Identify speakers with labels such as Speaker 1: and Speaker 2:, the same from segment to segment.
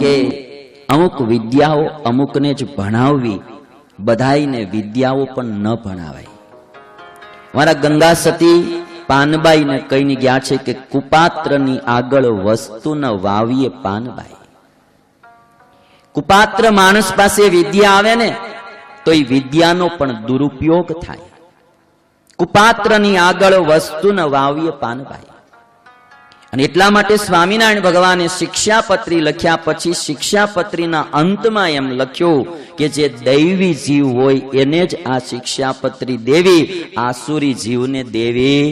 Speaker 1: કે અમુક વિદ્યાઓ અમુકને જ ભણાવવી, બધાઈને વિદ્યાઓ પણ ન ભણાવાય. મારા ગંગા સતી પાનબાઈને કહીને ગયા છે કે કુપાત્રની આગળ વસ્તુ ન વાવીએ પાનબાઈ. કુપાત્ર માણસ પાસે વિદ્યા આવે ને તો એ વિદ્યાનો પણ દુરુપયોગ થાય. કુપાત્રની આગળ વસ્તુ ન વાવીએ પાનબાઈ. અને એટલા માટે સ્વામિનારાયણ ભગવાને શિક્ષાપત્રી લખ્યા પછી શિક્ષાપત્રીના અંતમાં એમ લખ્યું કે જે દૈવી જીવ હોય એને જ આ શિક્ષાપત્રી દેવી, આસુરી જીવને દેવી.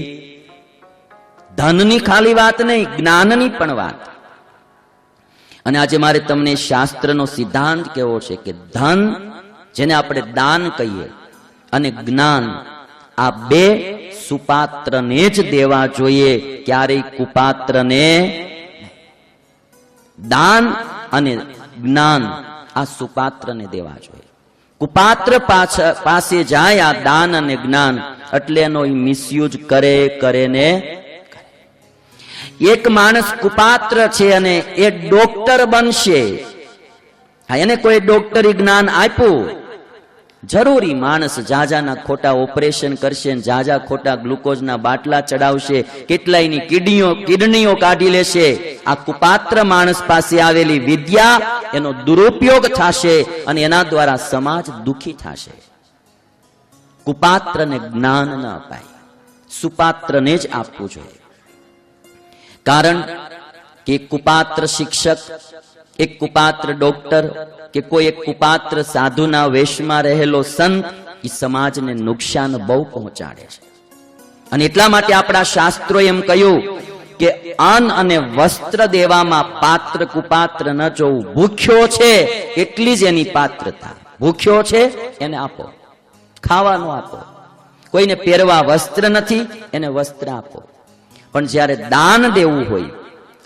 Speaker 1: ધનની ખાલી વાત નહીં, જ્ઞાનની પણ વાત. અને આજે મારે તમને શાસ્ત્રનો સિદ્ધાંત કેવો છે કે ધન, જેને આપણે દાન કહીએ, અને જ્ઞાન, આ બે સુપાત્રને જ દેવા જોઈએ, ક્યારેય કુપાત્રને. દાન અને જ્ઞાન આ સુપાત્રને દેવા જોઈએ. કુપાત્ર પાસે જાય આ દાન અને જ્ઞાન, એટલે એનો મિસયુઝ કરે ને. એક માણસ કુપાત્ર છે અને એ ડોક્ટર બનશે, એને કોઈ ડોક્ટરી જ્ઞાન આપ્યું, જરૂરી માણસ જાજાના ખોટા ઓપરેશન કરશે, જાજા ખોટા ગ્લુકોઝના બાટલા ચડાવશે, કેટલાયની કિડનીઓ કાઢી લેશે. આ કુપાત્ર માણસ પાસે આવેલી વિદ્યા એનો દુરુપયોગ થશે અને એના દ્વારા સમાજ દુખી થશે. કુપાત્રને જ્ઞાન ન અપાય, સુપાત્રને જ આપવું જોઈએ. કારણ કે કુપાત્ર શિક્ષક, એક કુપાત્ર ડોક્ટર કે કોઈ એક કુપાત્ર સાધુના વેશમાં રહેલો સંત એ સમાજને નુકસાન બહુ પહોંચાડે છે. અને એટલા માટે આપણા શાસ્ત્રો એમ કહ્યું કે અન્ન અને વસ્ત્ર દેવામાં પાત્ર કુપાત્ર ન જોવું. ભૂખ્યો છે એટલી જ એની પાત્રતા, ભૂખ્યો છે એને આપો, ખાવાનું આપો. કોઈને પહેરવા વસ્ત્ર નથી એને વસ્ત્ર આપો. પણ જ્યારે દાન દેવું હોય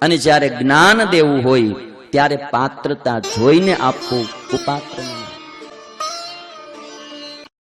Speaker 1: અને જ્યારે જ્ઞાન દેવું હોય ત્યારે પાત્રતા જોઈને આપવું, કુપાત્ર